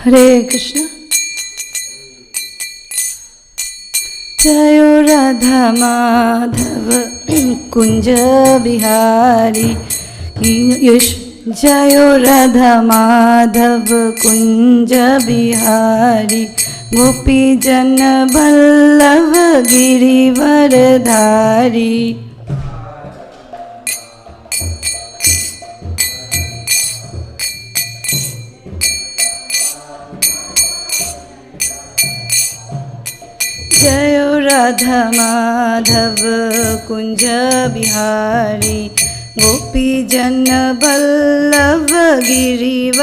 हरे कृष्ण। जयो राधा माधव कुंज बिहारी यश। जयो राधा माधव कुंज बिहारी गोपी जन बल्लभ गिरिवरधारी। जयो राधा माधव कुंज बिहारी गोपी जन बल्लभ गिरिवरधारी।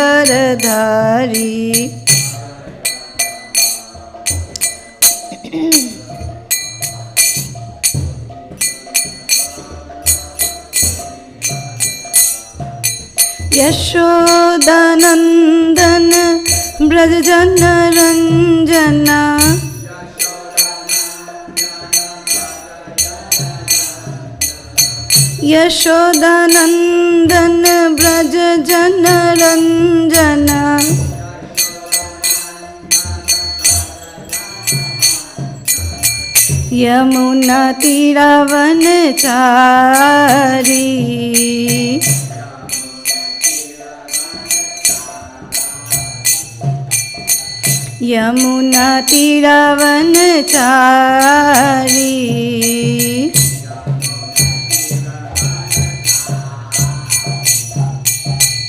यशोदानंदन ब्रज जन रंजना यशोदानंदन ब्रज जन रंजना। यमुना तीरावनचारी यमुना तीरावनचारी।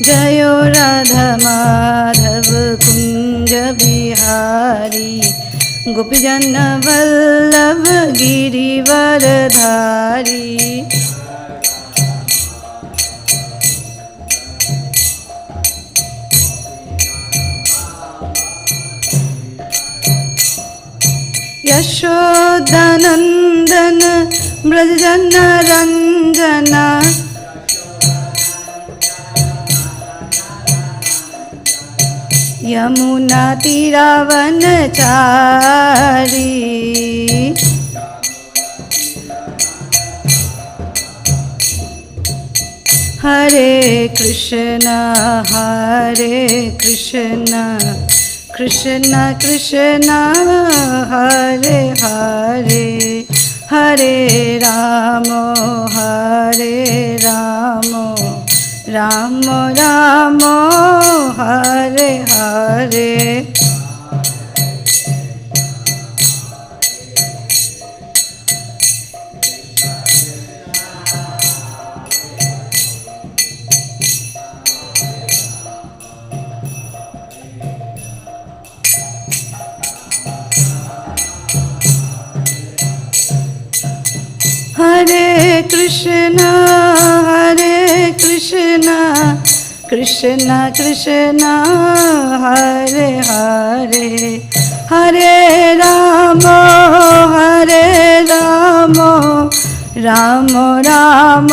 जयो राधा माधव कुंज बिहारी गोपीजन वल्लभ गिरिवरधारी। यशोदानंदन ब्रज जन रंजना यमुना तीरावनचारी। हरे कृष्णा कृष्ण कृष्ण हरे हरे हरे राम राम राम हरे हरे। हरे कृष्णा कृष्ण कृष्ण हरे हरे हरे राम राम राम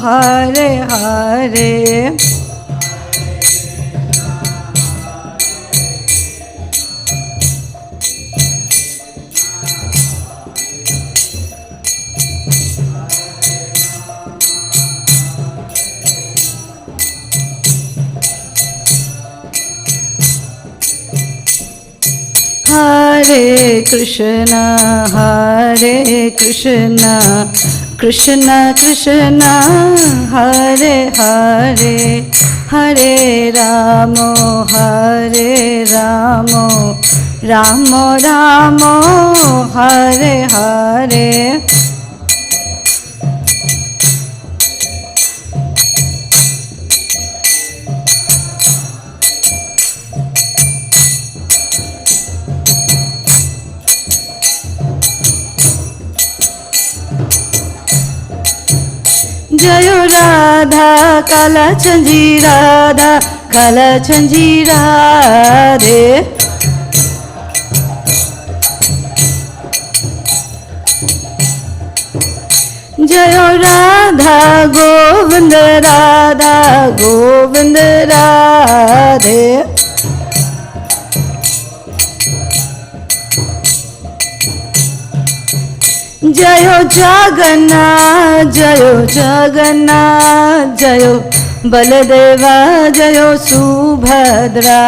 हरे हरे। हरे कृष्णा कृष्ण कृष्ण हरे हरे हरे राम राम राम हरे हरे। जयो राधा कालचंदी राधा कालचंदी राधे। जयो राधा गोविंद राधे। जयो जगन्नाथ जयो बलदेवा जयो सुभद्रा।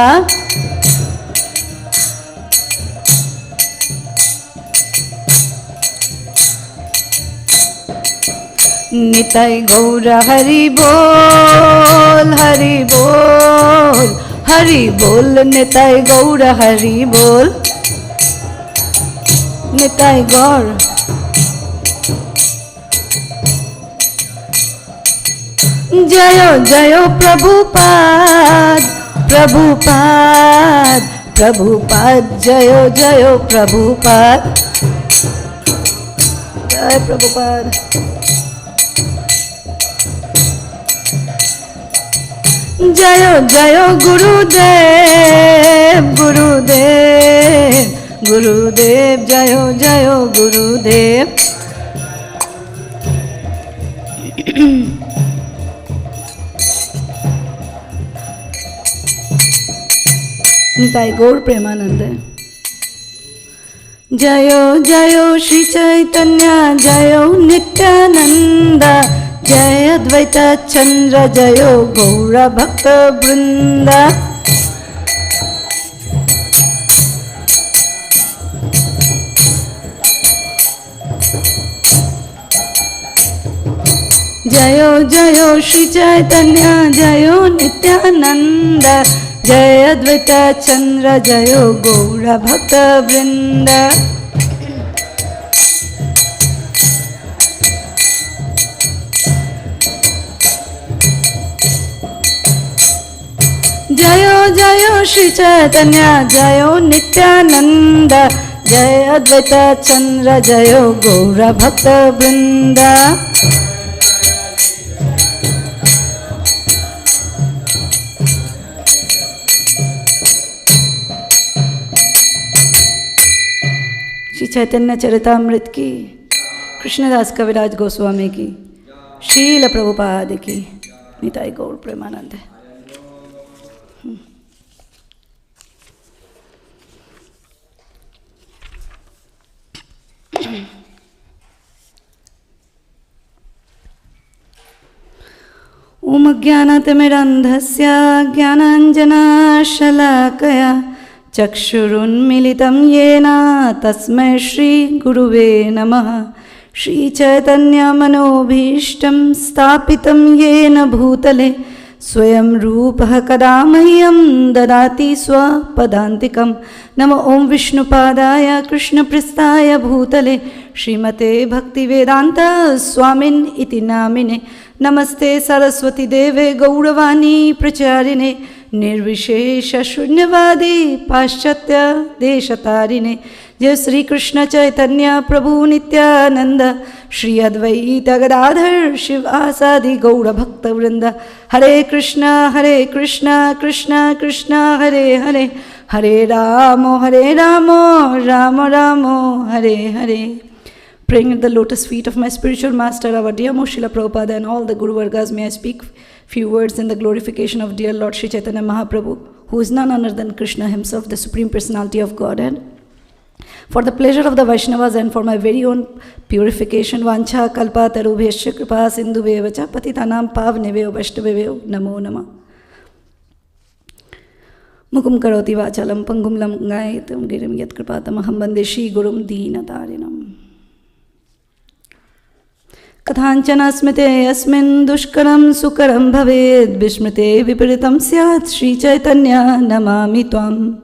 निताई गौर हरि बोल, हरि बोल, हरि बोल, निताई गौर हरि बोल, निताई गौर। जयो जयो प्रभुपाद, प्रभुपाद, प्रभुपाद, जयो जयो प्रभुपाद, जय प्रभुपाद। जयो जयो गुरुदेव, गुरुदेव, गुरुदेव, जयो जयो गुरुदेव। निताई गौर प्रेमानंद। जयो जयो श्री चैतन्य, जयो नित्यानंद, जय अद्वैत चंद्र, जयो गौर भक्त वृंद। जयो जयो श्री चैतन्य, जयो नित्यानंद, जय अद्वैत चंद्र, जयो गौर भक्त वृंद। जयो जयो श्री चैतन्य, जयो नित्यानंद, जय अद्वैत चंद्र, जयो गौर भक्त वृंद। श्री चैतन्य चरितामृत की, कृष्णदास कविराज गोस्वामी की, शील प्रभुपाद की, निताई गौर प्रेमानंद। ओम ज्ञानतिमिरन्धस्य ज्ञानाञ्जनशलाकया चक्षुरुन्मीलितं येन तस्मै श्रीगुरुवे नमः। श्रीचैतन्यमनोभीष्टं स्थापितं येन भूतले स्वयं रूपः कदा मह्यं ददाति स्वपदान्तिकं। नमो ओं विष्णुपादाय कृष्णप्रेष्ठाय भूतले श्रीमते भक्तिवेदान्त स्वामिन् इति नामिने। नमस्ते सरस्वती देवे गौरवाणी प्रचारिणे निर्विशेष शून्यवादी पाश्चात्य देशतारिणे। जय श्री कृष्ण चैतन्य प्रभु नित्यानंद, श्री अद्वैत गदाधर शिवासादि गौर भक्त वृंद। हरे कृष्ण कृष्ण कृष्ण हरे हरे, हरे Ram Ram Ram Hare Hare. Praying at the lotus feet of my spiritual master, our dear Most Srila Prabhupada, and all the Guru Vargas, may I speak few words in the glorification of dear Lord Sri Chaitanya Mahaprabhu, who is none other than Krishna himself, the Supreme Personality of Godhead. For the pleasure of the Vaishnavas and for my very own purification, Vancha Kalpa Tarubheshya Kripa Sindhu Vevacha Patitanam Pavneveyo Vaishnaveyo Namo Nama. Mukum Karoti Vachalam Pangum Lamgaitam Girim Yat Kripatam Aham Bande Shri Gurum Deenatarinam. कथांचन स्मृते अस्मिन् दुष्करं सुकरं भवेद् विस्मृते विपरीतं स्यात् श्री चैतन्य नमामि त्वाम्.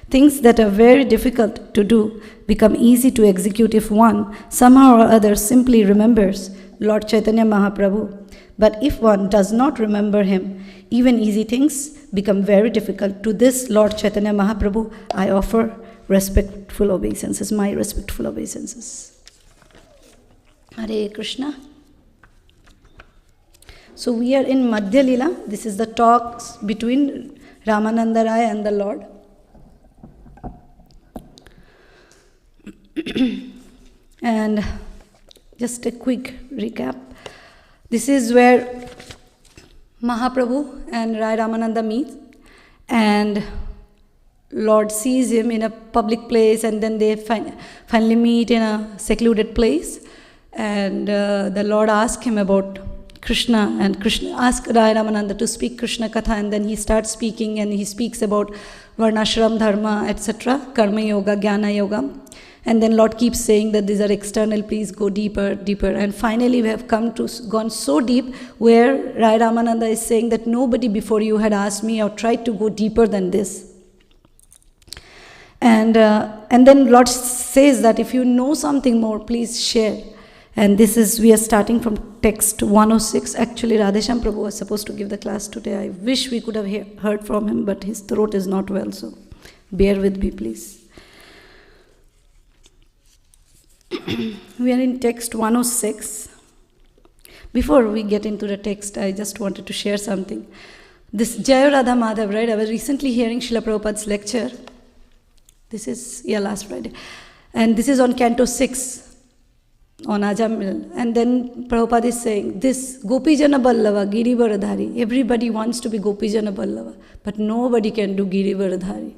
Things that are very difficult to do become easy to execute if one somehow or other simply remembers Lord Chaitanya Mahaprabhu. But if one does not remember him, even easy things become very difficult. To this Lord Chaitanya Mahaprabhu I offer respectful obeisances, my respectful obeisances. Hare Krishna. So we are in Madhya Lila. This is the talks between Ramananda Rai and the Lord. And just a quick recap. This is where Mahaprabhu and Rai Ramananda meet, and Lord sees him in a public place, and then they finally meet in a secluded place. And the Lord asked him about Krishna, and Krishna asked Rai Ramananda to speak Krishna Katha, and then he starts speaking, and he speaks about Varnashram Dharma, etc., Karma Yoga, Jnana Yoga. And then Lord keeps saying that these are external, please go deeper, deeper. And finally we have gone so deep where Rai Ramananda is saying that nobody before you had asked me or tried to go deeper than this. And then Lord says that if you know something more, please share. And we are starting from text 106. Actually, Radhesham Prabhu was supposed to give the class today. I wish we could have heard from him, but his throat is not well, so bear with me, please. We are in text 106. Before we get into the text, I just wanted to share something. This Jaya Radha Madhav, right? I was recently hearing Srila Prabhupada's lecture. This is, last Friday. And this is on Canto 6. On Ajamil. And then Prabhupada is saying, this Gopijana Ballava, Giri Varadhari. Everybody wants to be Gopijana Ballava, but nobody can do Giri Varadhari.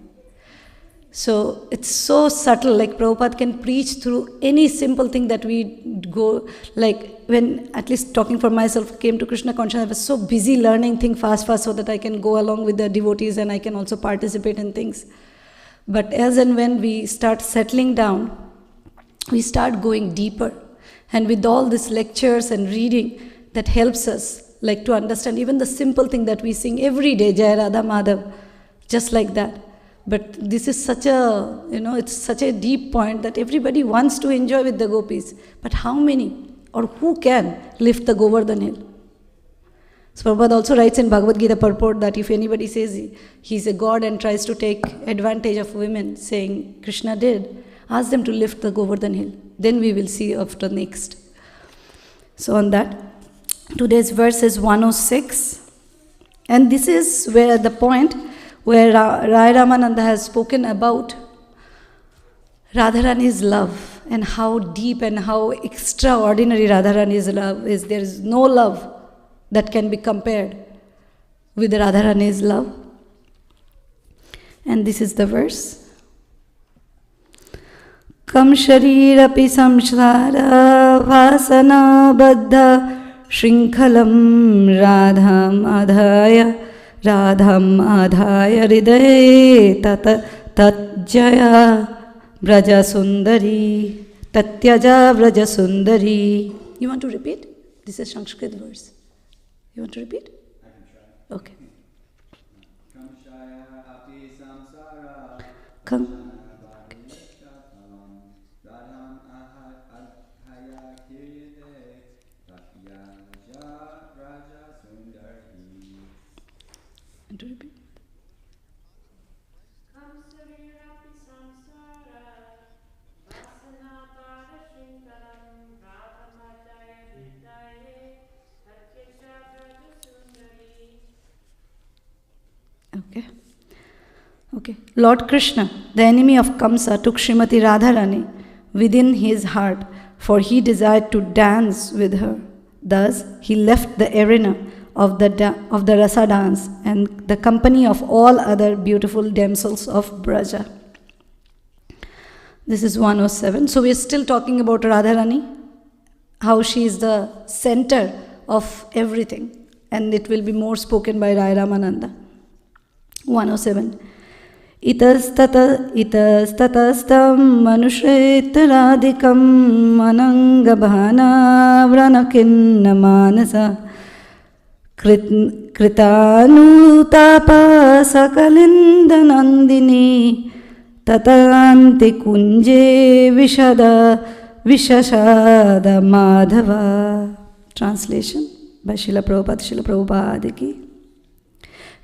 So it's so subtle, like Prabhupada can preach through any simple thing that we go, like when, at least talking for myself, came to Krishna consciousness, I was so busy learning things fast so that I can go along with the devotees and I can also participate in things. But as and when we start settling down, we start going deeper. And with all these lectures and reading, that helps us like to understand even the simple thing that we sing every day, Jaya Radha Madhav, just like that. But this is such a, it's such a deep point that everybody wants to enjoy with the gopis. But how many or who can lift the Govardhan hill? So Prabhupada also writes in Bhagavad Gita purport that if anybody says he's a god and tries to take advantage of women, saying Krishna did, ask them to lift the Govardhan hill. Then we will see after next. So on that, today's verse is 106. And this is where the point where Rai Ramananda has spoken about Radharani's love and how deep and how extraordinary Radharani's love is. There is no love that can be compared with Radharani's love. And this is the verse. Kam sharirapi samsara vasana baddha shrinkhalam radham adhaya hridaye tatjaya braja sundari tatyaja braja sundari. You want to repeat? This is Sanskrit verse. You want to repeat? I can try. Okay. Kam sharirapi samsara Come. To repeat. Okay. Lord Krishna, the enemy of Kamsa, took Srimati Radharani within his heart, for he desired to dance with her. Thus, he left the arena of the rasa dance and the company of all other beautiful damsels of Braja. This is 107. So we are still talking about Radharani, how she is the center of everything, and it will be more spoken by Rai Ramananda. 107. Itastatastam manushretradikam anangabhana vranakinna manasa kritanutapa sakalinda nandini tatanti kunje vishashada madhava. Translation by Srila Prabhupada ki.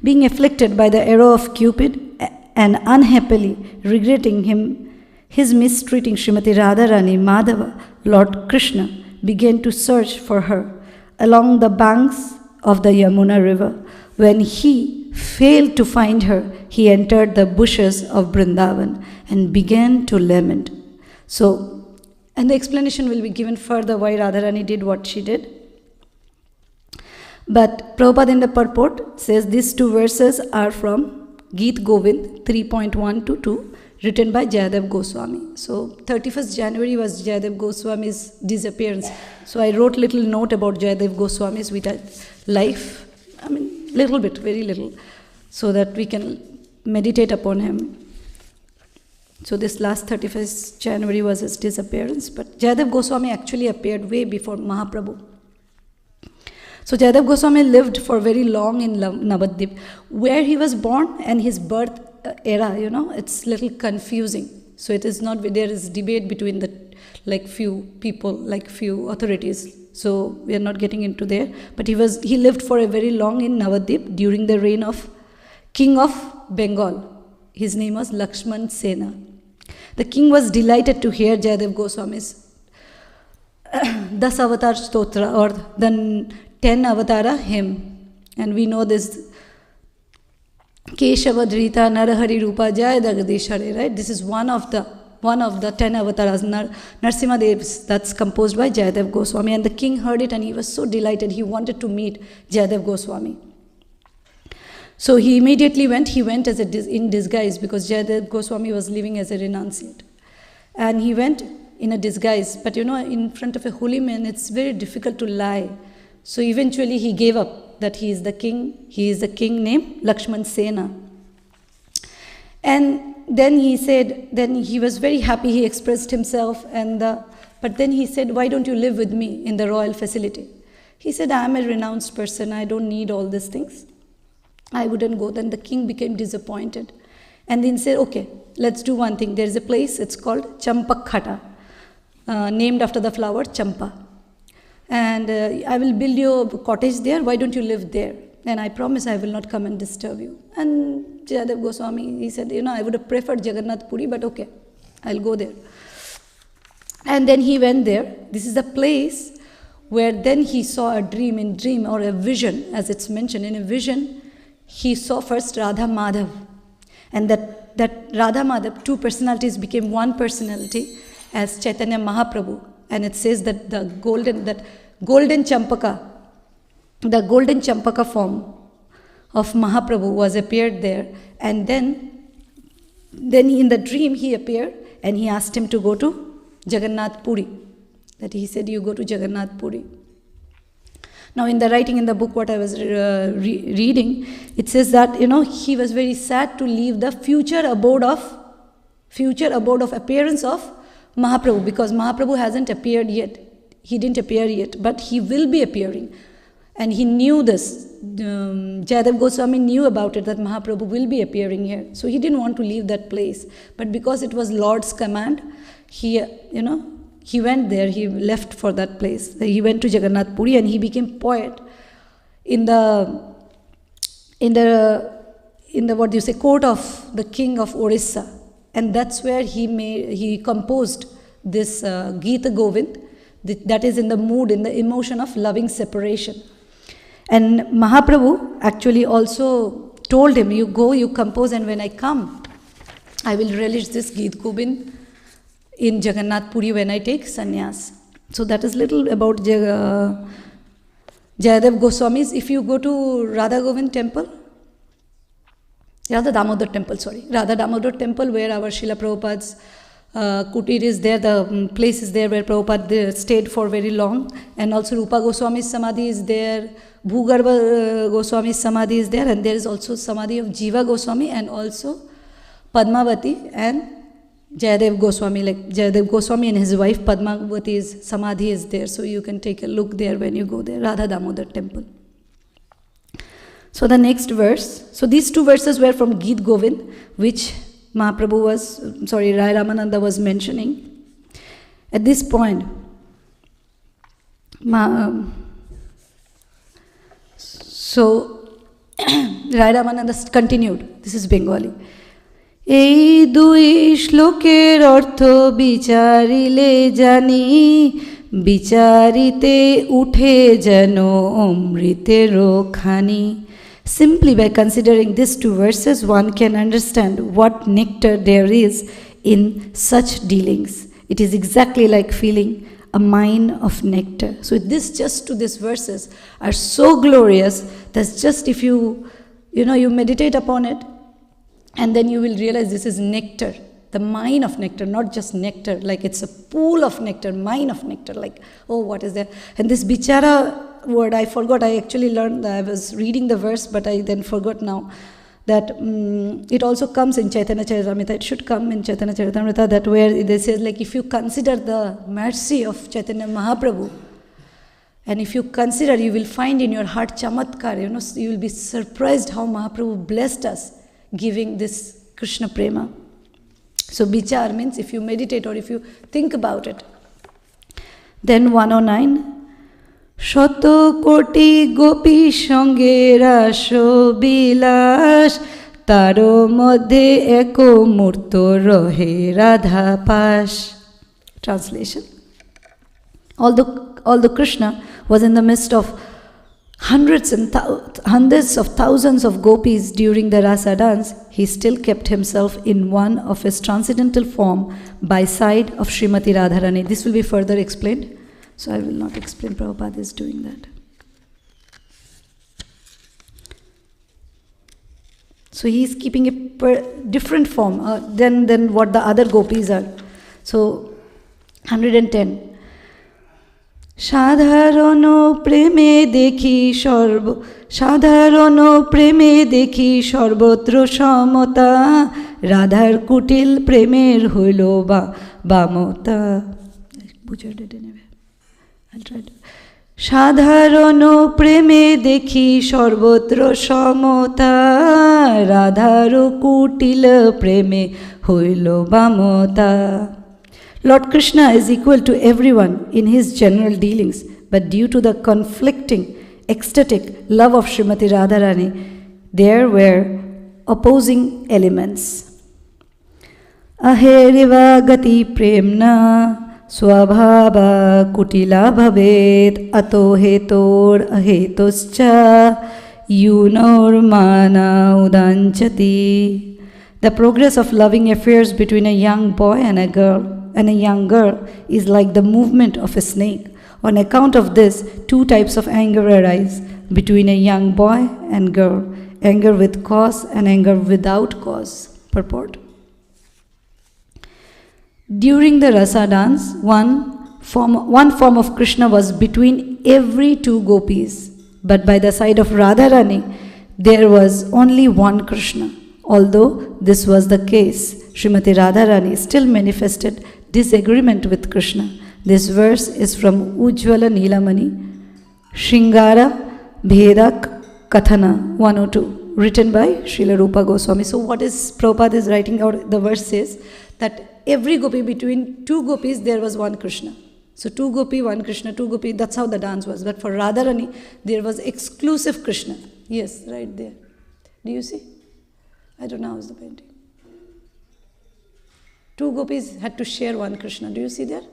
Being afflicted by the arrow of Cupid and unhappily regretting his mistreating Srimati Radharani, Madhava, Lord Krishna, began to search for her along the banks of the Yamuna river. When he failed to find her, he entered the bushes of Vrindavan and began to lament. So, and the explanation will be given further why Radharani did what she did. But Prabhupada in the purport says these two verses are from Geet Govind 3.1 to 2, written by Jayadev Goswami. So 31st January was Jayadev Goswami's disappearance. So I wrote little note about Jayadev Goswami's life. I mean, little bit, very little, so that we can meditate upon him. So this last 31st January was his disappearance. But Jayadev Goswami actually appeared way before Mahaprabhu. So Jayadev Goswami lived for very long in Navadvip. Where he was born and his birth era, it's little confusing. So it is not, there is debate between the few people, few authorities. So we are not getting into there. But he lived for a very long in Navadvip during the reign of King of Bengal. His name was Lakshman Sena. The king was delighted to hear Jayadev Goswami's 10 Avatar Stotra, or the 10 Avatara hymn. And we know this Keshava Dhrita Narahari Rupa Jaya Dagadeshare, right? This is one of the 10 avatars, Narsimha Devs, that's composed by Jayadev Goswami. And the king heard it and he was so delighted. He wanted to meet Jayadev Goswami. So he immediately went. He went in disguise, because Jayadev Goswami was living as a renunciate. And he went in a disguise. But in front of a holy man, it's very difficult to lie. So eventually he gave up that he is the king. He is the king named Lakshman Sena. And then he said, then he was very happy. He expressed himself. But then he said, why don't you live with me in the royal facility? He said, I am a renounced person. I don't need all these things. I wouldn't go. Then the king became disappointed. And then said, okay, let's do one thing. There is a place, it's called Champakhata, named after the flower Champa. And I will build you a cottage there. Why don't you live there? And I promise I will not come and disturb you. And Jayadev Goswami, he said, I would have preferred Jagannath Puri, but okay, I'll go there. And then he went there. This is a place where then he saw a dream or a vision, as it's mentioned. In a vision, he saw first Radha Madhav. And that Radha Madhav, two personalities became one personality as Chaitanya Mahaprabhu. And it says that the golden Champaka, the golden Champaka form of Mahaprabhu was appeared there. And then in the dream he appeared and he asked him to go to Jagannath Puri. That he said, you go to Jagannath Puri. Now in the writing in the book what I was reading, it says that, he was very sad to leave the future abode of appearance of Mahaprabhu, because Mahaprabhu hasn't appeared yet. He didn't appear yet, but he will be appearing. And he knew this. Jayadev Goswami knew about it, that Mahaprabhu will be appearing here. So he didn't want to leave that place. But because it was Lord's command, he went there, he left for that place. He went to Jagannath Puri and he became poet in the court of the king of Orissa. And that's where he composed this Gita Govind, that is in the mood, in the emotion of loving separation. And Mahaprabhu actually also told him, you go, you compose, and when I come, I will relish this Gita Govind in Jagannath Puri when I take sannyas. So that is little about Jayadev Goswami's. If you go to Radha Govind temple, Radha Damodar temple, where our Srila Prabhupada's kutir is there, the place is there where Prabhupada stayed for very long, and also Rupa Goswami's samadhi is there, Bhugarbha Goswami's samadhi is there, and there is also samadhi of Jiva Goswami and also Padmavati and Jayadev Goswami, like Jayadev Goswami and his wife Padmavati's samadhi is there, so you can take a look there when you go there, Radha Damodar temple. So the next verse, so these two verses were from Gita Govind, which Rai Ramananda was mentioning. At this point, so Rai Ramananda continued, this is Bengali. এই দুই শ্লোকের অর্থ বিচারিলে জানি, বিচারিতে উঠে যেন অমৃতেরও খানি. Simply by considering these two verses, one can understand what nectar there is in such dealings. It is exactly like feeling a mine of nectar. So these verses are so glorious that just if you meditate upon it, and then you will realize this is nectar, the mine of nectar, not just nectar, like it's a pool of nectar, mine of nectar, like, oh, what is there? And this bichara word, I forgot, I actually learned, I was reading the verse, but I then forgot now. that it also comes in Chaitanya Charitamrita. It should come in Chaitanya Charitamrita, that where it says, like, if you consider the mercy of Chaitanya Mahaprabhu, and if you consider, you will find in your heart chamatkar, you will be surprised how Mahaprabhu blessed us giving this Krishna prema. So bichar means if you meditate or if you think about it. Then 109. শত কোটি গোপী সঙ্গে রাস বিলাস তারো মধ্যে এক মূর্ত রহে রাধা পাশ. Translation. Although Krishna was in the midst of hundreds of thousands of gopis during the rasa dance, he still kept himself in one of his transcendental form by side of Srimati Radharani. This will be further explained. So I will not explain. Prabhupada is doing that. So he is keeping a different form than what the other gopis are. So 110. সাধারণ প্রেমে দেখি সর্বত্র সমতা রাধার কুটিল প্রেমের হইল বামতা. সাধারণ প্রেমে দেখি সর্বত্র সমতা রাধার কুটিল প্রেমে হইল বামতা. Lord Krishna is equal to everyone in his general dealings, but due to the conflicting, ecstatic love of Srimati Radharani, there were opposing elements. Aheriva gati premna swabhava kutila bhavet ato hetor ahetoscha yunor mana udanchati. The progress of loving affairs between a young boy and a young girl is like the movement of a snake. On account of this, two types of anger arise between a young boy and girl: anger with cause and anger without cause. Purport. During the rasa dance, one form of Krishna was between every two gopis, but by the side of Radharani, there was only one Krishna. Although this was the case, Srimati Radharani still manifested disagreement with Krishna. This verse is from Ujjvala Nilamani, Shringara Bheda Kathana 102, written by Srila Rupa Goswami. So what is Prabhupada is writing out, the verse says that every gopi, between two gopis, there was one Krishna. So two gopi, one Krishna, two gopi, that's how the dance was. But for Radharani, there was exclusive Krishna. Yes, right there. Do you see? I don't know how is the painting. Two gopis had to share one Krishna. Do you see there?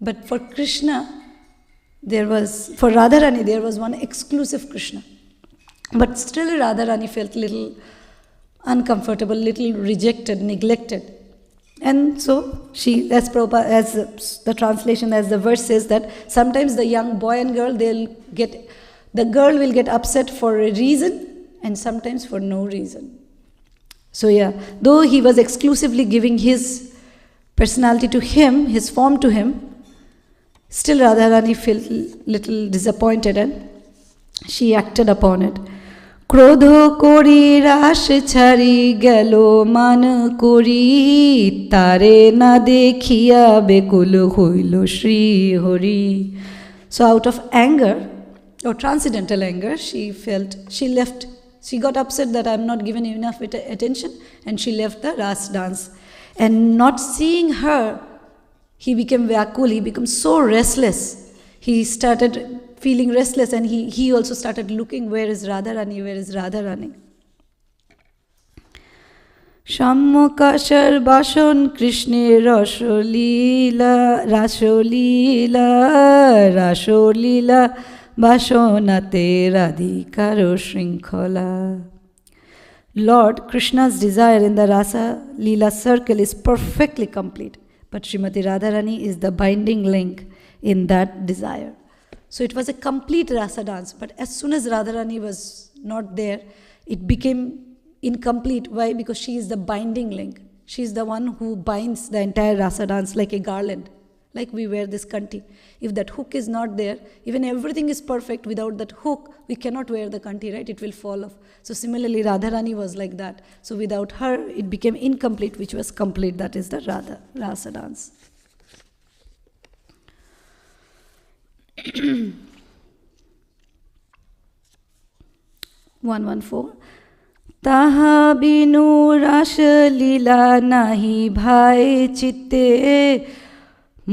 But for Krishna, for Radharani, there was one exclusive Krishna. But still Radharani felt little uncomfortable, little rejected, neglected. And so she, as Prabhupada, as the translation, as the verse says, that sometimes the young boy and girl, the girl will get upset for a reason and sometimes for no reason. So yeah, though he was exclusively giving his personality to him, his form to him, still Radharani felt little disappointed and she acted upon it. Krodho kori rash chari gelo man kori tare na dekhiya bekul hoilo Shri Hari. So out of anger, or transcendental anger, she got upset that I'm not given enough attention, and she left the ras dance. And not seeing her, he became vyakul, he became so restless. He started feeling restless, and he also started looking, where is Radharani, where is Radharani? Shammukashar Bashon Krishne Rasolila Bashonate Radhikaro Shrinkhala. Lord Krishna's desire in the Rasa Leela circle is perfectly complete, but Srimati Radharani is the binding link in that desire. So it was a complete rasa dance, but as soon as Radharani was not there, it became incomplete. Why? Because she is the binding link. She is the one who binds the entire rasa dance like a garland, Like we wear this kanti. If that hook is not there, even everything is perfect, without that hook, we cannot wear the kanti, right? It will fall off. So similarly, Radharani was like that. So without her, it became incomplete, which was complete. That is the Rasa dance. 114. তাহা বিনু রাস লীলা নাহি ভাই চিত্তে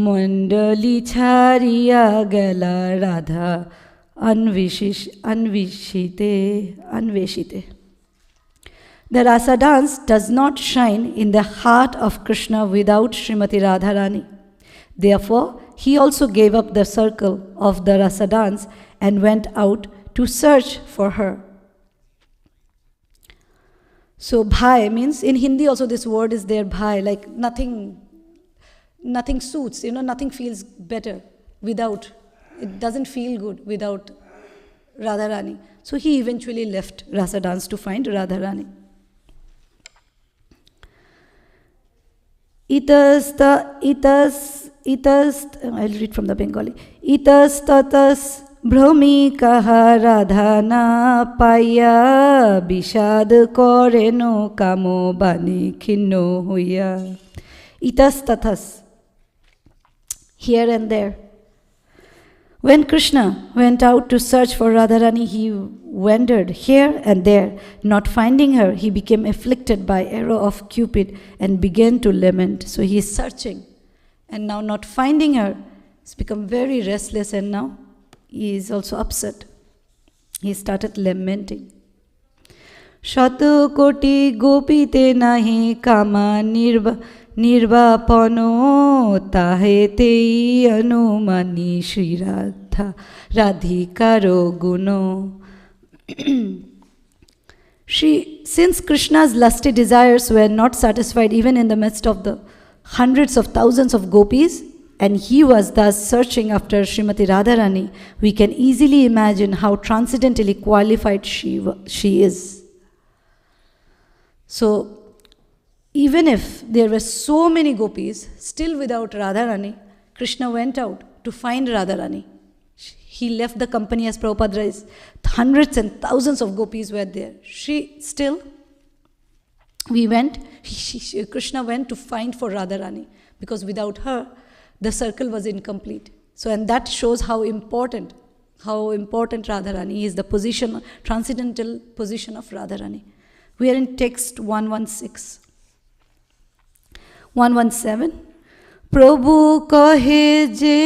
মণ্ডলী ছাড়িয়া গেলা Radha অন্বেষিতে. The rasa dance does not shine in the heart of Krishna without Srimati Radharani. Therefore, he also gave up the circle of the rasa dance and went out to search for her. So bhai means, in Hindi also this word is there, bhai, like nothing suits, nothing feels better without, it doesn't feel good without Radharani. So he eventually left rasa dance to find Radharani. I'll read from the Bengali. Itas tatas ভ্রমিকাহা Radha না পাইয়া বিষাদ করেন কাম বাণী ক্ষিন্ন হইয়া. Itas tatas, here and there. When Krishna went out to search for Radharani, he wandered here and there. Not finding her, he became afflicted by arrow of Cupid and began to lament. So he is searching, and now not finding her, he's become very restless, and now he is also upset. He started lamenting. Shato koti gopite nahi kama nirvapano tahete anumani Shri Radhikaro guno. Since Krishna's lusty desires were not satisfied even in the midst of the hundreds of thousands of gopis, and he was thus searching after Srimati Radharani, we can easily imagine how transcendently qualified she is. So, even if there were so many gopis, still without Radharani, Krishna went out to find Radharani. He left the company, as Prabhupada writes, hundreds and thousands of gopis were there. Krishna went to find for Radharani, because without her, the circle was incomplete. So, and that shows how important Radharani is, the position, transcendental position of Radharani. We are in text 116. 117. প্রভু কহে যে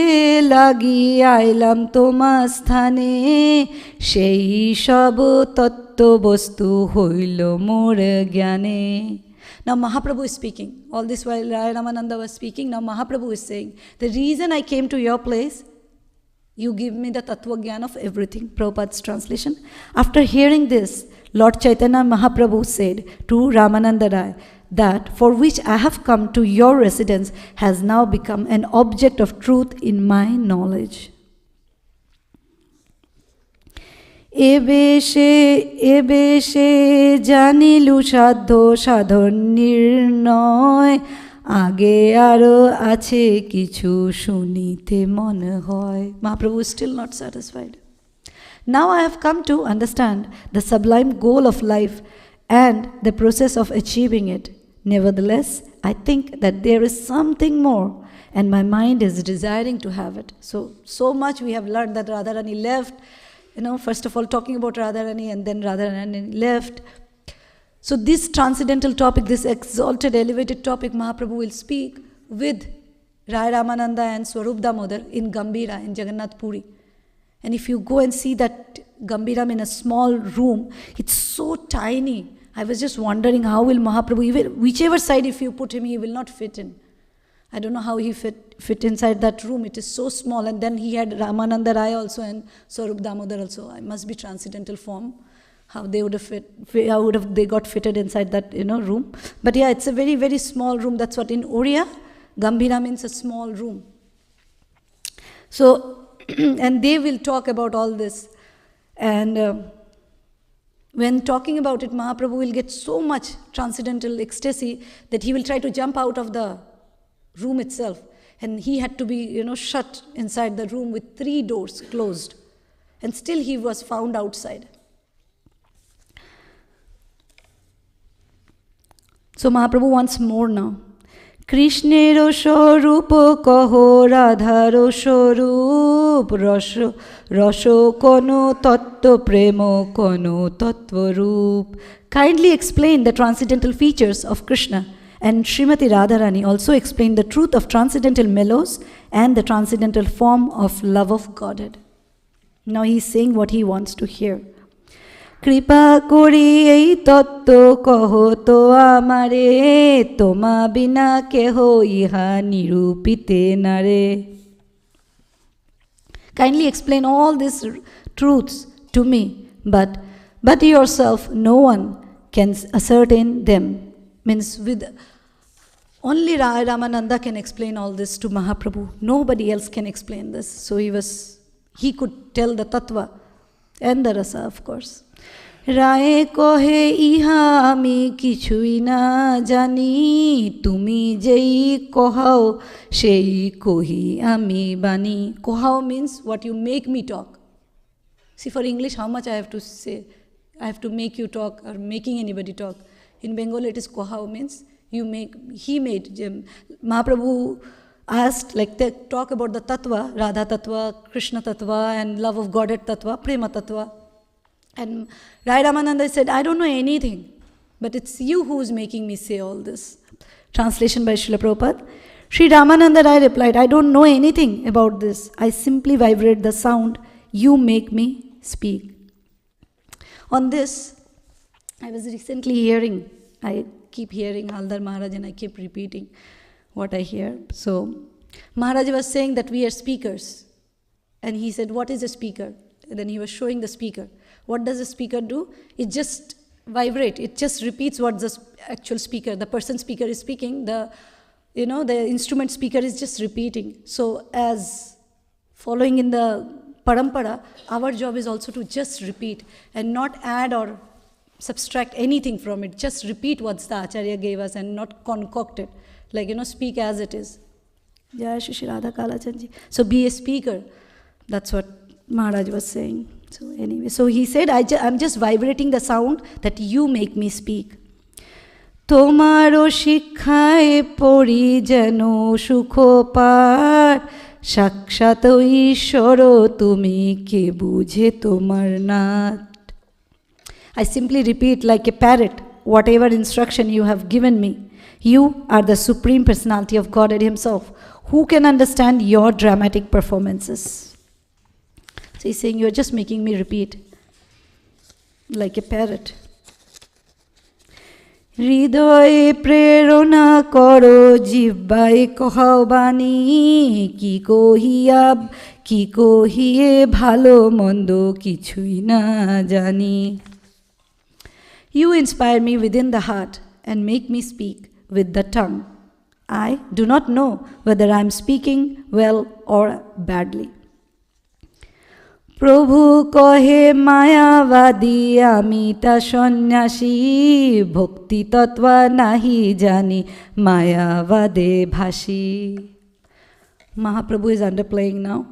লাগি আইলাম তোমার স্থানে সেই সব তত্ত্ববস্তু হইল মোর জ্ঞানে. Now Mahaprabhu is speaking. All this while Rai Ramananda was speaking, now Mahaprabhu is saying, the reason I came to your place, you give me the Tattva Gyan of everything. Prabhupada's translation. After hearing this, Lord Chaitanya Mahaprabhu said to Ramananda Rai, that for which I have come to your residence has now become an object of truth in my knowledge. এবে সে জানিলু সাধ্য সাধন নির্ণয় আগে আরো আছে কিছু শুনিতে মনে হয়. Mahaprabhu is still not satisfied. Now I have come to understand the sublime goal of life and the process of achieving it. Nevertheless, I think that there is something more, and my mind is desiring to have it. So much we have learned that Radharani left, first of all talking about Radharani, and then Radharani left. So this transcendental topic, this exalted, elevated topic, Mahaprabhu will speak with Rai Ramananda and Swarup Damodar in Gambhira, in Jagannath Puri. And if you go and see that Gambhiram in a small room, it's so tiny. I was just wondering how will Mahaprabhu, even whichever side if you put him, he will not fit in. I don't know how he fit inside that room. It is so small. And then he had Ramananda Rai also and Swarup Damodar also. I must be transcendental form. How they would have they got fitted inside that room. But yeah, it's a very, very small room. That's what in Oriya, Gambhira means a small room. So, and they will talk about all this. And when talking about it, Mahaprabhu will get so much transcendental ecstasy that he will try to jump out of the room itself. And he had to be, shut inside the room with 3 doors closed. And still he was found outside. So Mahaprabhu wants more now. Krishnero Shorupo Kaho Radharo Shorup Rasho Kono Tattva Premo Kono Tattva Roop. Kindly explain the transcendental features of Krishna. And Srimati Radharani also explained the truth of transcendental mellows and the transcendental form of love of Godhead. Now he is saying what he wants to hear. Kripa kori ei tatto kaho to amare toma bina keho iha nirupite nare. Kindly explain all these truths to me, but yourself no one can ascertain them. Means with only Ramananda can explain all this to Mahaprabhu. Nobody else can explain this. So he could tell the tattva and the rasa, of course. Rae kohe iha ami kichui na jani tumi jei kohao shei kohi ami bani. Kohao means what you make me talk. See, for English, how much I have to say? I have to make you talk or making anybody talk. In Bengali, it is kohao means he made. Mahaprabhu asked, talk about the tattva, Radha tattva, Krishna tattva, and love of Godhead tattva, prema tattva. And Rai Ramananda said, I don't know anything, but it's you who is making me say all this. Translation by Srila Prabhupada. Sri Ramananda Rai replied, I don't know anything about this. I simply vibrate the sound. You make me speak. On this, I was recently hearing, I keep hearing Haldar Maharaj and I keep repeating what I hear. So, Maharaj was saying that we are speakers. And he said, what is a speaker? And then he was showing the speaker. What does a speaker do? It just vibrates. It just repeats what the actual speaker, the person speaker is speaking. The instrument speaker is just repeating. So as following in the parampara, our job is also to just repeat and not add or subtract anything from it. Just repeat what the Acharya gave us and not concoct it. Speak as it is. Jai Shri Radha Kalachandji. So be a speaker. That's what Maharaj was saying. So anyway, so he said, I'm just vibrating the sound that you make me speak. Tomaro shikhai pori jano sukho par shakshato ishoro tumi ke bujhe tomar naat. I simply repeat like a parrot whatever instruction you have given me. You are the Supreme Personality of Godhead Himself. Who can understand your dramatic performances? So he's saying, you're just making me repeat like a parrot. Hridoye prerona koro jibbaye kohao bani ki kohiyab ki kohiye bhalo mondo kichui na jani. You inspire me within the heart and make me speak with the tongue. I do not know whether I am speaking well or badly. Prabhu kohe mayavadi amita sannyashi bhakti tattva nahi jani mayavade bhashi. Mahaprabhu is underplaying now.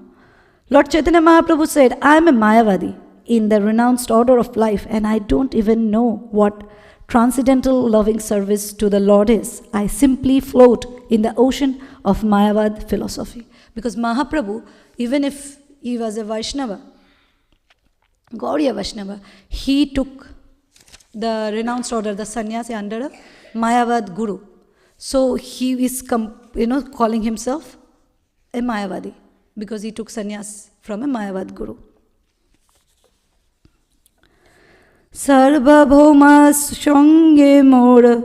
Lord Chaitanya Mahaprabhu said, I am a Mayavadi in the renounced order of life and I don't even know what transcendental loving service to the Lord is. I simply float in the ocean of Mayavad philosophy. Because Mahaprabhu, even if he was a Vaishnava, Gaudiya Vaishnava, he took the renounced order, the sannyasi under a Mayavad Guru. So he is calling himself a Mayavadi because he took sannyas from a Mayavad Guru. Sarvabhauma shange mor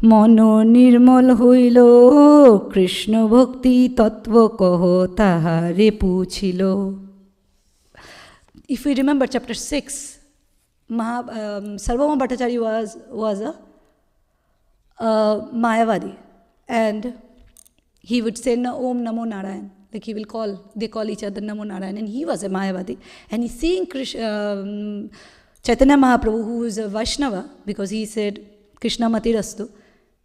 mono nirmal hoilo Krishna bhakti tattva kaho tahare puchilo. If we remember chapter 6, Sarvabhauma Bhattacharya was a Mayavadi, and he would say Om Namo Narayan, like they call each other Namo Narayan, and he was a Mayavadi. And he's seeing Chaitanya Mahaprabhu, who is a Vaishnava, because he said Krishna Mati Rastu,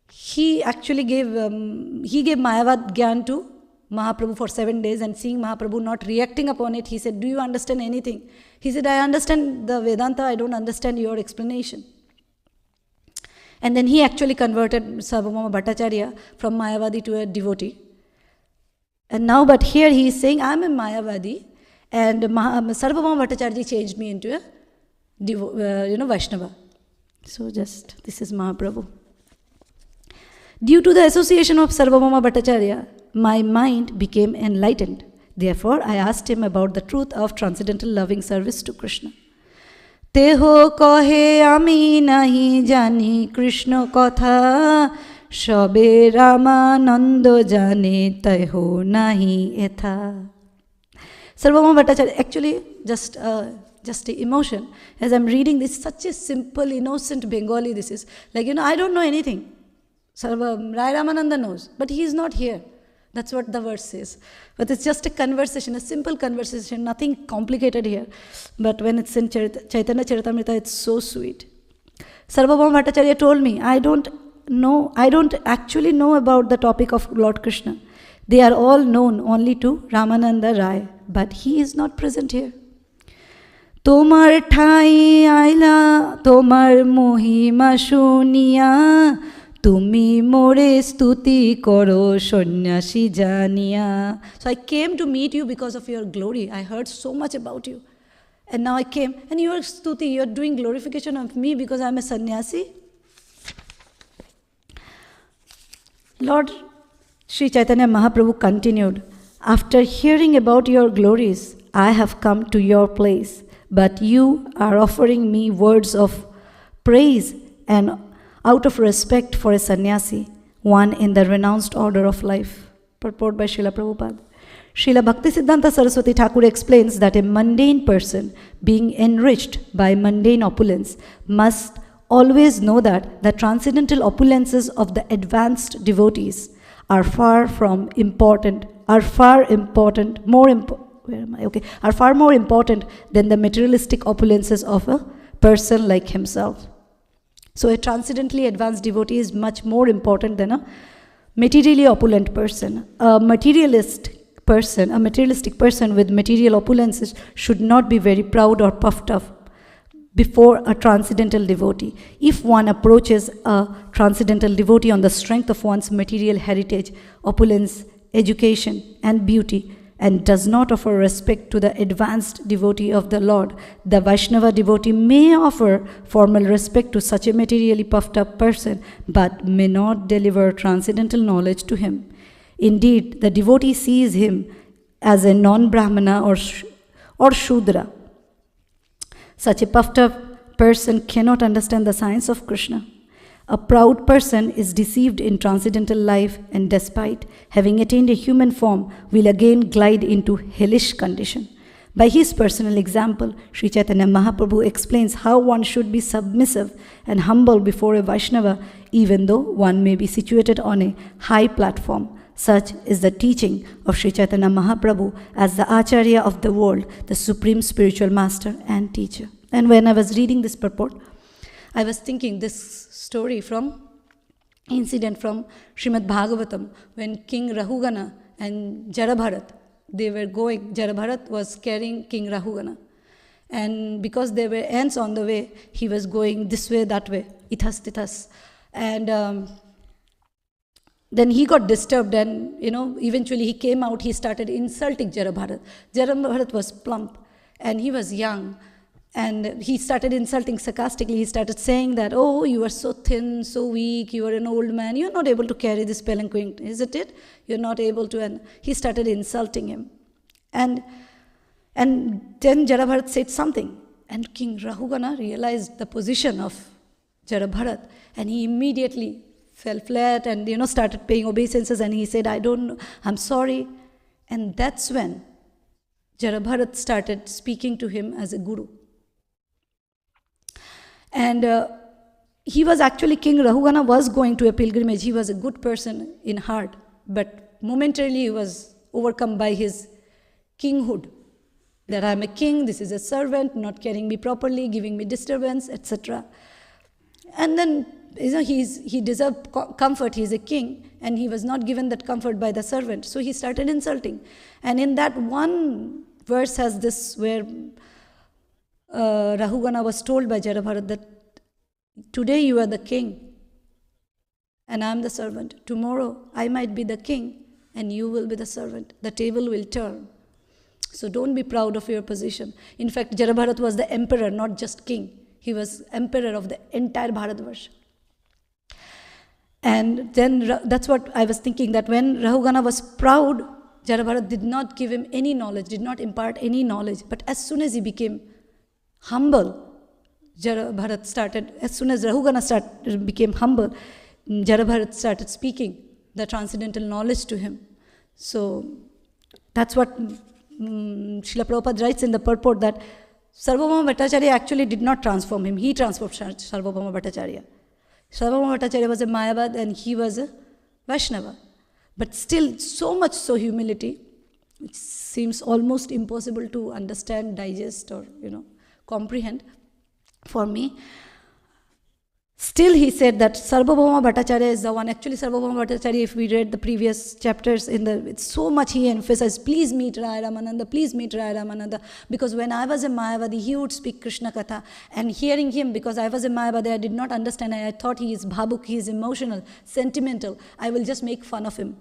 he actually gave Mayavad Gyan to Mahaprabhu for 7 days and seeing Mahaprabhu not reacting upon it, he said, do you understand anything? He said, I understand the Vedanta, I don't understand your explanation. And then he actually converted Sarvabhauma Bhattacharya from Mayavadi to a devotee. And now, but here he is saying, I am a Mayavadi, and Sarvabhauma Bhattacharya changed me into a Vaishnava. So just, this is Mahaprabhu. Due to the association of Sarvabhauma Bhattacharya, my mind became enlightened. Therefore, I asked him about the truth of transcendental loving service to Krishna. Teho kohe ami nahi jani Krishna kotha, shabe Ramanando jane teho nahi etha. Sarvabhauma Bhattacharya, actually just the emotion. As I'm reading this, such a simple, innocent Bengali this is. Like, I don't know anything. Rai Ramananda knows, but he is not here. That's what the verse says. But it's just a conversation, a simple conversation, nothing complicated here. But when it's in Chaitanya Charitamrita, it's so sweet. Sarvabhauma Bhattacharya told me, I don't actually know about the topic of Lord Krishna. They are all known only to Ramananda Rai, but he is not present here. Tomar thai aila, tomar mohima shuniya, Tumi more stuti koro sannyashi janiya. So I came to meet you because of your glory. I heard so much about you. And now I came, and you are stuti, you are doing glorification of me because I am a sannyasi. Lord Sri Chaitanya Mahaprabhu continued, after hearing about your glories, I have come to your place, but you are offering me words of praise and out of respect for a sannyasi, one in the renounced order of life. Purport by Srila Prabhupada. Srila Bhaktisiddhanta Saraswati Thakur explains that a mundane person, being enriched by mundane opulence, must always know that the transcendental opulences of the advanced devotees are far more important than the materialistic opulences of a person like himself. So a transcendently advanced devotee is much more important than a materially opulent person. A materialistic person with material opulences should not be very proud or puffed up before a transcendental devotee. If one approaches a transcendental devotee on the strength of one's material heritage, opulence, education, and beauty, and does not offer respect to the advanced devotee of the Lord, the Vaishnava devotee may offer formal respect to such a materially puffed up person, but may not deliver transcendental knowledge to him. Indeed, the devotee sees him as a non-Brahmana or Shudra. Such a puffed up person cannot understand the science of Krishna. A proud person is deceived in transcendental life, and despite having attained a human form, will again glide into hellish condition. By his personal example, Sri Chaitanya Mahaprabhu explains how one should be submissive and humble before a Vaishnava, even though one may be situated on a high platform. Such is the teaching of Sri Chaitanya Mahaprabhu as the Acharya of the world, the supreme spiritual master and teacher. And when I was reading this purport, I was thinking this incident from Srimad Bhagavatam, when King Rahugana and Jarabharat, Jarabharat was carrying King Rahugana. And because there were ants on the way, he was going this way, that way, ithas, tithas. And then he got disturbed, and eventually he came out, he started insulting Jarabharat. Jarabharat was plump and he was young. And he started insulting sarcastically. He started saying that, oh, you are so thin, so weak, you are an old man, you are not able to carry this palanquin, isn't it? You are not able to. And he started insulting him. And then Jarabharat said something. And King Rahugana realized the position of Jarabharat. And he immediately fell flat and, started paying obeisances. And he said, I don't know, I'm sorry. And that's when Jarabharat started speaking to him as a guru. And he was actually, King Rahugana was going to a pilgrimage. He was a good person in heart, but momentarily he was overcome by his kinghood. That I am a king, this is a servant, not carrying me properly, giving me disturbance, etc. And then he deserved comfort, he is a king. and he was not given that comfort by the servant. So he started insulting. And in that one verse has this where Rahugana was told by Jarabharat that today you are the king and I am the servant. Tomorrow I might be the king and you will be the servant. The table will turn. So don't be proud of your position. In fact, Jarabharat was the emperor, not just king. He was emperor of the entire Bharatvarsha. And then that's what I was thinking, that when Rahugana was proud, Jarabharat did not give him any knowledge, did not impart any knowledge. But as soon as he became humble, as soon as Rahugana became humble, Jarabharat started speaking the transcendental knowledge to him. So that's what Srila Prabhupada writes in the purport, that Sarvabhauma Bhattacharya actually did not transform him. He transformed Sarvabhauma Bhattacharya. Sarvabhauma Bhattacharya was a Mayavad and he was a Vaishnava. But still, so much so humility, which seems almost impossible to understand, digest, or comprehend for me. Still, he said that Sarvabhauma Bhattacharya is the one. Actually, Sarvabhauma Bhattacharya, if we read the previous chapters, it's so much he emphasized, please meet Rai Ramananda, please meet Rai Ramananda. Because when I was a Mayavadi, he would speak Krishna Katha. And hearing him, because I was a Mayavadi, I did not understand. I thought he is bhabuk, he is emotional, sentimental. I will just make fun of him.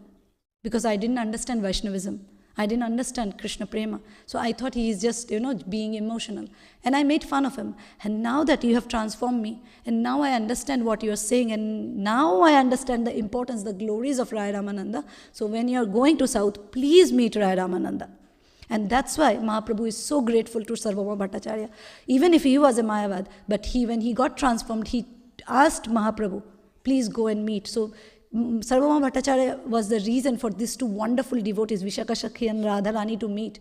Because I didn't understand Vaishnavism. I didn't understand Krishna Prema. So I thought he is just, being emotional. And I made fun of him. And now that you have transformed me, and now I understand what you are saying, and now I understand the importance, the glories of Rai Ramananda. So when you are going to South, please meet Rai Ramananda. And that's why Mahaprabhu is so grateful to Sarvabhauma Bhattacharya. Even if he was a Mayavad, but when he got transformed, he asked Mahaprabhu, please go and meet. So Sarvabhauma Bhattacharya was the reason for these two wonderful devotees, Vishaka Shakhi and Radharani, to meet.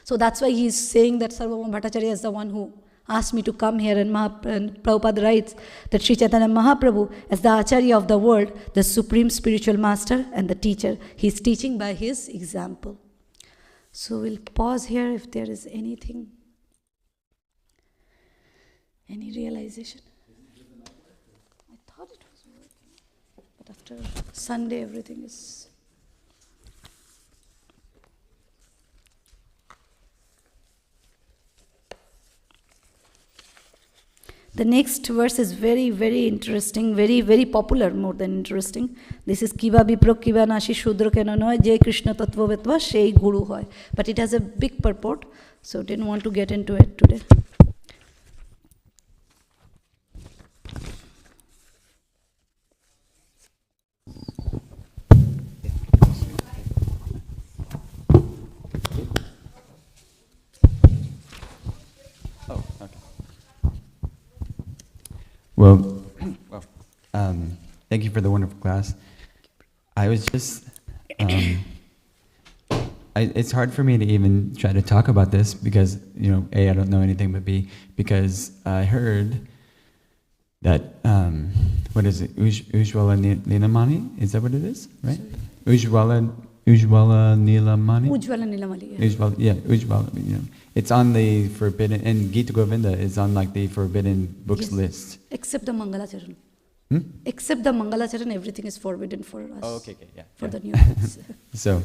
So that's why he is saying that Sarvabhauma Bhattacharya is the one who asked me to come here. And Prabhupada writes that Sri Chaitanya Mahaprabhu, as the Acharya of the world, the supreme spiritual master and the teacher, he is teaching by his example. So we'll pause here if there is anything, any realization. I thought it was working, but after Sunday everything is... The next verse is very, very interesting, very, very popular, more than interesting. This is Kiva Bipro Kiva Nashi Shudra Kenanoy Jai Krishna Tattva Vetva Shei Guru Hoy. But it has a big purport, so didn't want to get into it today. Well, thank you for the wonderful class. I was just, it's hard for me to even try to talk about this because, A, I don't know anything, but B, because I heard that, what is it, Ujjwala Nilamani? Is that what it is, right? Ujjwala Nilamani? Ujjwala Nilamani, Ujjwala, It's on the forbidden, and Gita Govinda is on the forbidden books list. Except the Mangalacharan. Except the Mangalacharan, everything is forbidden for us. Oh, okay, yeah. For the new books. So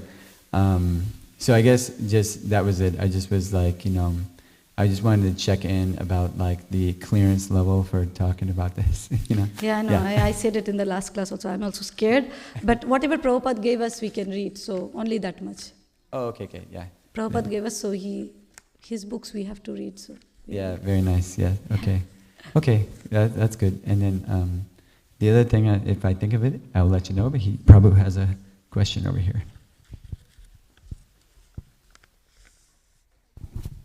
I guess just that was it. I just was I just wanted to check in about the clearance level for talking about this. Yeah, I know. Yeah. I said it in the last class also. I'm also scared. But whatever Prabhupada gave us, we can read. So only that much. Oh, okay, yeah. Prabhupada gave us, so his books we have to read. So yeah, very nice. Yeah, okay, that's good. And then the other thing, if I think of it, I'll let you know. But he probably has a question over here.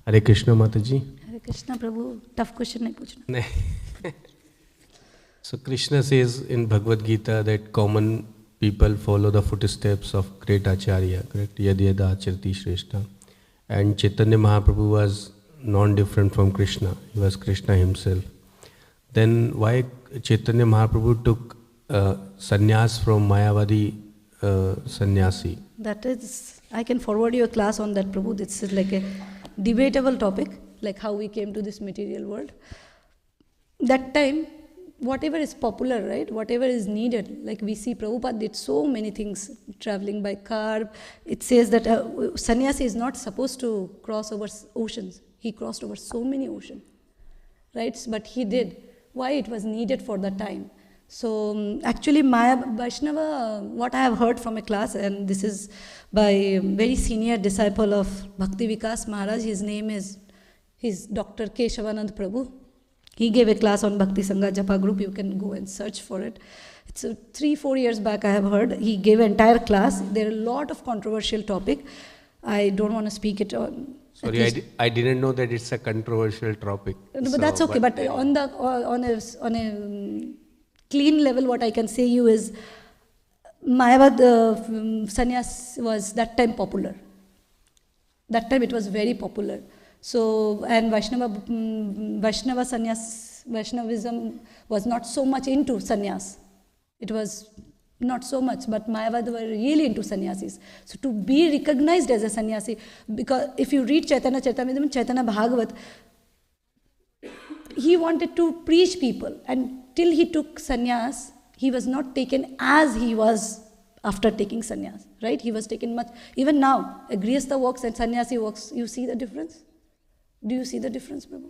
Hare Krishna Mataji. Hare Krishna Prabhu, tough question nahi puchna. So Krishna says in Bhagavad Gita that common people follow the footsteps of great Acharya, correct? Yad yada acharati shrestha. And Chaitanya Mahaprabhu was non-different from Krishna. He was Krishna himself. Then why Chaitanya Mahaprabhu took sannyas from Mayavadi sannyasi? That is, I can forward you a class on that, Prabhu. This is like a debatable topic, like how we came to this material world. That time, whatever is popular, right? Whatever is needed. Like we see Prabhupada did so many things, traveling by car. It says that sannyasi is not supposed to cross over oceans. He crossed over so many oceans, right? But he did. Why? It was needed for the time. So actually Maya Vaishnava, what I have heard from a class, and this is by a very senior disciple of Bhakti Vikas Maharaj, his name is Dr. Keshavanand Prabhu. He gave a class on Bhakti Sangha Japa group. You can go and search for it. It's 3-4 years back I have heard. He gave an entire class. There are a lot of controversial topic. I don't want to speak it on. Sorry, I didn't know that it's a controversial topic. But so, that's okay. But on a clean level, what I can say you is Mayavad sannyas was that time popular. That time it was very popular. So, and Vaishnavism was not so much into sannyas. It was not so much, but Mayavad were really into sannyasis. So to be recognized as a sannyasi, because if you read Chaitanya Charitamrita, Chaitanya Bhagavat, he wanted to preach people, and till he took sannyas, he was not taken as he was after taking sannyas, right? He was taken much, even now, a grihastha walks and sannyasi walks, you see the difference? Do you see the difference, Prabhu?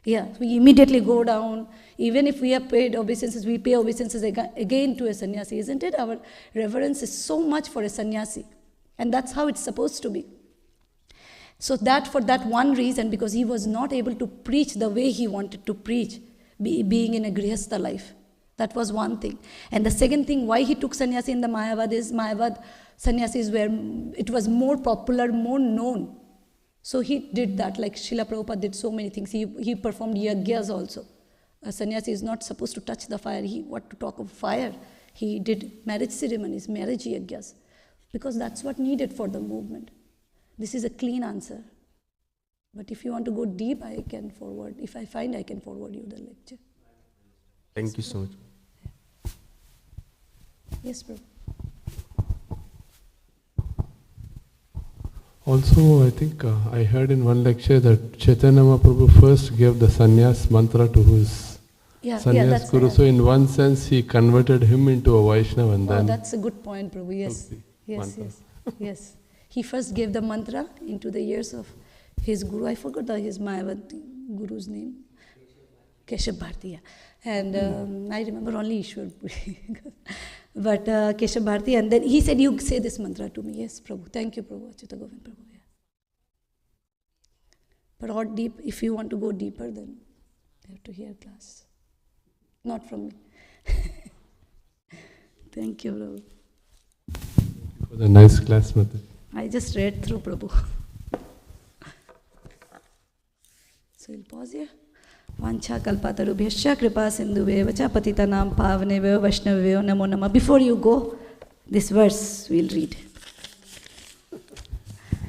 Yeah, we immediately go down. Even if we have paid obeisances, we pay obeisances again to a sannyasi, isn't it? Our reverence is so much for a sannyasi. And that's how it's supposed to be. So that for that one reason, because he was not able to preach the way he wanted to preach, being in a grihastha life. That was one thing. And the second thing, why he took sannyasi in the Mayavad is, Mayavad sannyasis were, it was more popular, more known. So he did that, like Srila Prabhupada did so many things. He performed yagyas also. A sannyasi is not supposed to touch the fire. What to talk of fire? He did marriage ceremonies, marriage yagyas, because that's what needed for the movement. This is a clean answer. But if you want to go deep, I can forward. If I find, I can forward you the lecture. Thank you so much. Yes, Prabhu. Also, I think I heard in one lecture that Chaitanya Mahaprabhu first gave the sannyas mantra to his sannyas guru. So in one sense, he converted him into a Vaishnava. And then that's a good point, Prabhu. Yes, yes. He first gave the mantra into the ears of his guru. I forgot his Mayavad guru's name. Keshav Bharti, yeah. And I remember only Ishwar Puri. But Keshav Bharti, and then he said, you say this mantra to me. Yes, Prabhu. Thank you, Prabhu. Achyuta Govind Prabhu. Yeah. But how deep, if you want to go deeper, then you have to hear class. Not from me. Thank you, Prabhu. For the nice class, Mataji. I just read through, Prabhu. So we'll pause here. Vancha kalpatarubhyascha kripa sindhuve vacha patitanam pavneveyo vaishnaveyo namo namah. Before you go, this verse we'll read.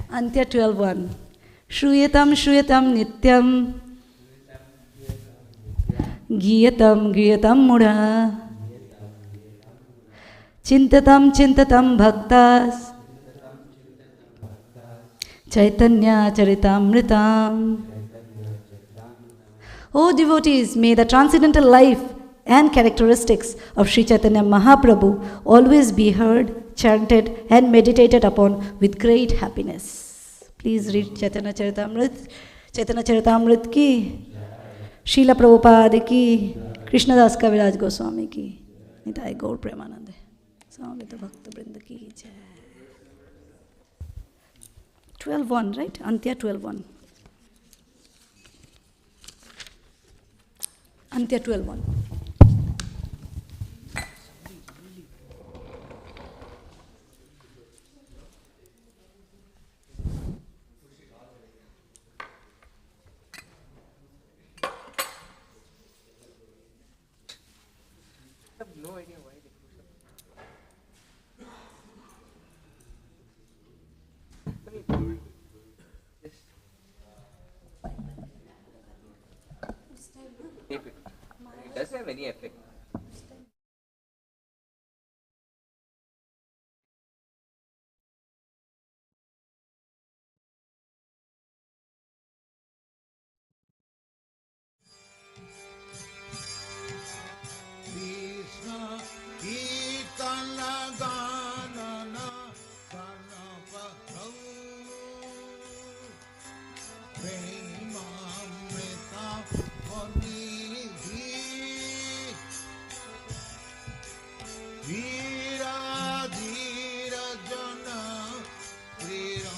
Antya 12:1. Shruyatam shruyatam nityam giyatam giyatam mudha chintatam chintatam bhaktas chaitanya charitamritam. O devotees, may the transcendental life and characteristics of Sri Chaitanya Mahaprabhu always be heard, chanted and meditated upon with great happiness. Please read Chaitanya Charitamrita. Chaitanya Charitamrita ki, Srila Prabhupada ki, Krishnadas Kaviraj Goswami ki, Nitai Gaur Premanande. Samavita Bhakta Vrinda ki jai. 12:1, right? Antya 12:1. Antya 12:1. I have no idea why they push up. It doesn't have any effect. धीरा धीरा जन प्रिय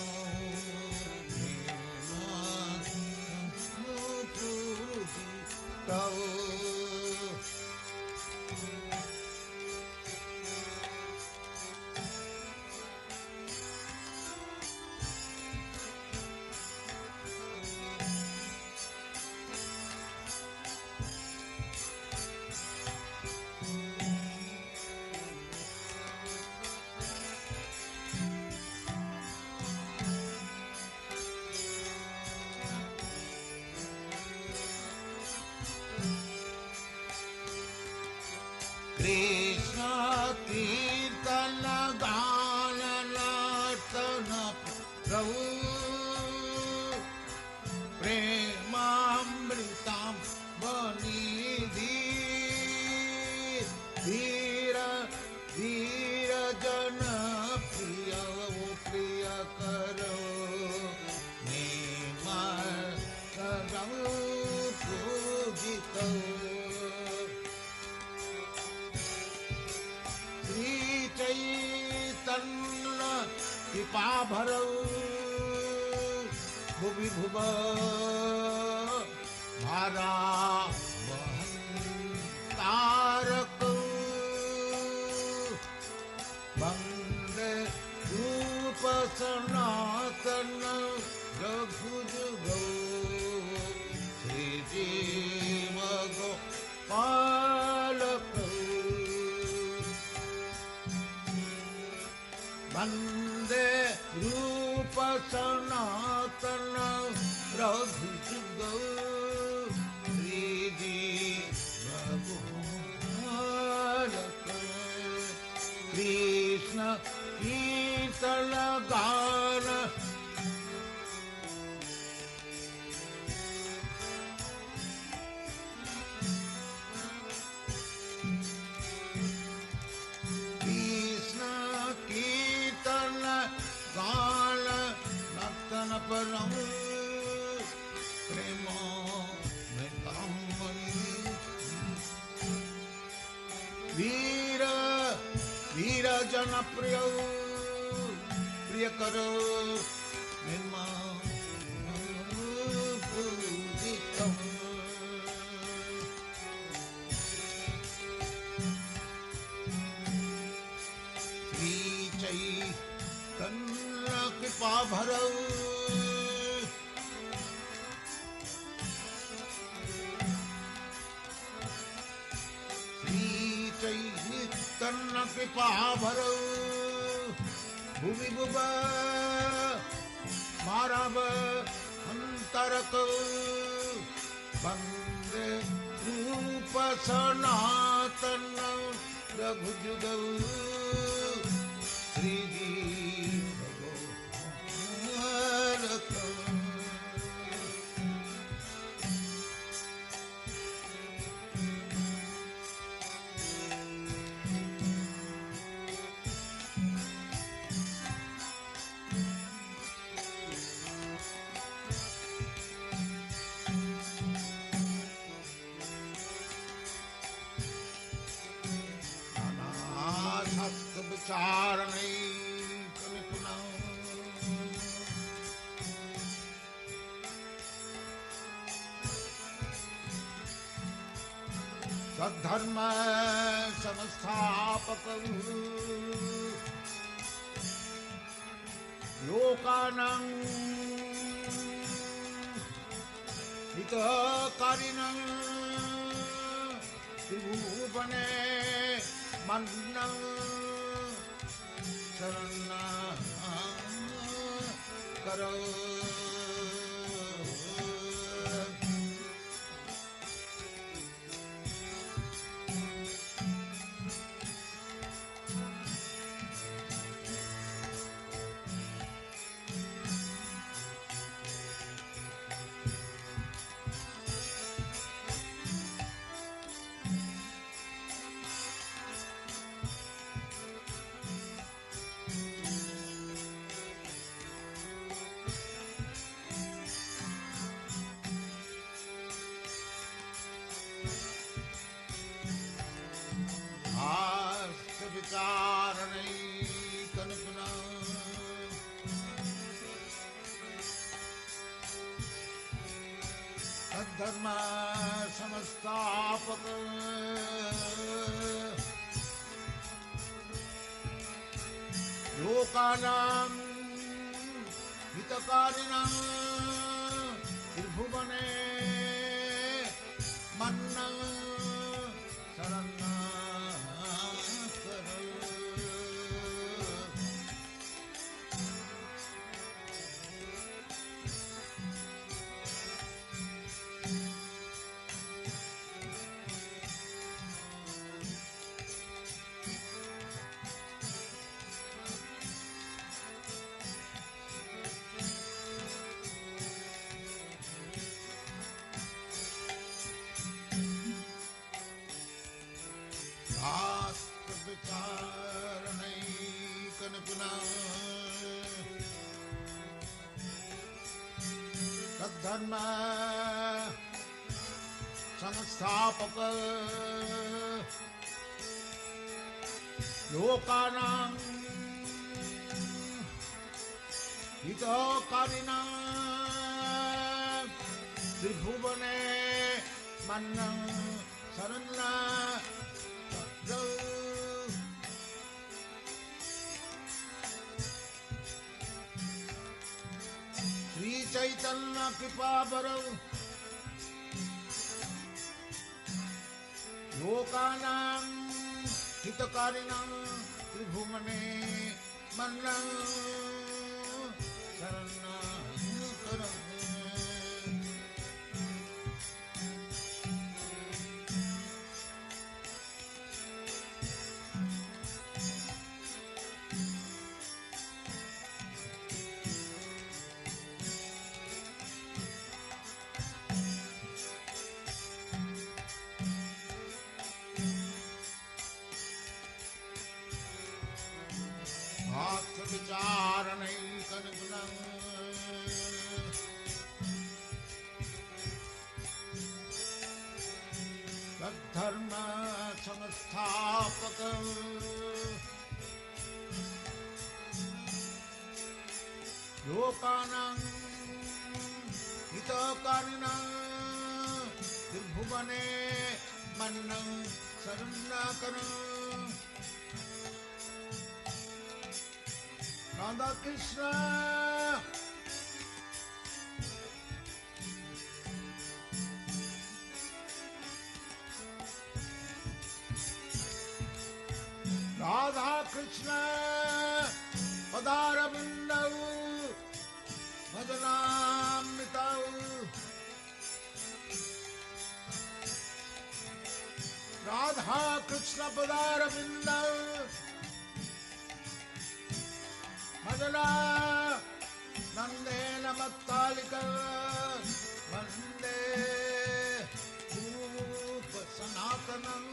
कृष्ण कीर्तन गान नर्तन प्रभु प्रेमामृतां बनिधि धीर धीर जन प्रिय प्रिय करो पूजित चैतन्य कृपा भरौ भुवि भुव भारा तारक वंदे रूप सनातन रघुजुगौ श्री जीव गोपालक वंदे रूप सनातन रघुजुगौ श्री जीव गोपालक कृष्ण कीर्तन गान कीर्तन गान नर्तन परम प्रेम में वीर वीर जन प्रिय प्रिय करो निर्मा पूजितम चैतन्य कृपा भरौ श्री चैतन्य कृपा भरौ भुवि भुव मारव अंतरक वंदे रूप सनातन रघुजुगौ श्री जीव गोपालक शास्त्र विचार सद्धर्म संस्थापक लोकानां हितकारिणं त्रिभुवने मन्नं शरणं करो विचारणैकनिपुना तद्धर्म संस्थापक लोकानां हितकारिणां त्रिभुवने मन्नं शरणाकर शास्त्र विचारणैकनिपुना तद्धर्म संस्थापक लोकानां हितकारिणां त्रिभुवने मन्नं शरण्यं श्री चैतन्य कृपाबरौ लोकानां हितकारिणां त्रिभुवने मन्नं शरणाकर विचारणैकनिपुनं तद्धर्म संस्थापक लोकानां हितकारिणां त्रिभुवने मन्नं शरणाकर Radha Krishna Radha Krishna Padarabindau Bhajanamritau Radha Krishna Padarabindau Madana Nande Namatalika Vande Rupa Sanatanam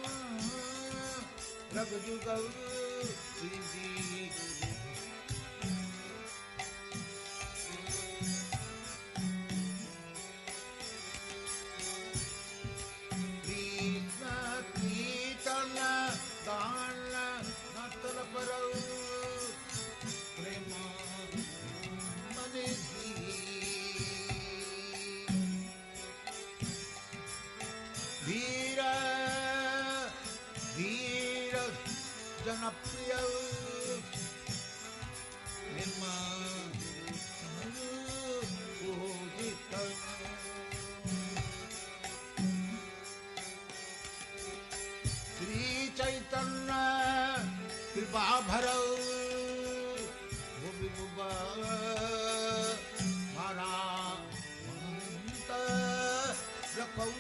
Raghujugal Sriji Krishna Kirtana Dana Natala Parau Prema Manesi Veera Veera Janapriya Prema Pujita Sri Chaitanya Kripa Bharau Mara Manta Rakau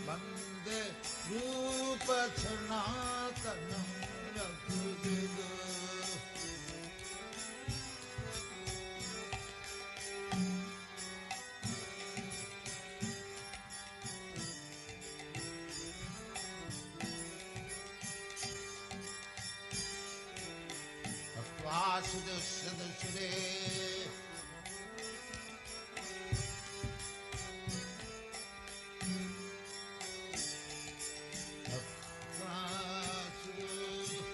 Bande Rupa Sanatana Rakudega Vasudasudasure Vasudasure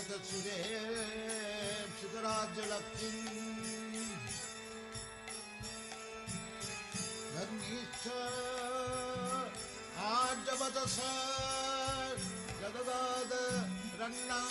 Sude Siddharajya Lakshmi Dhanisha Ajabadasa Jadagada Ranna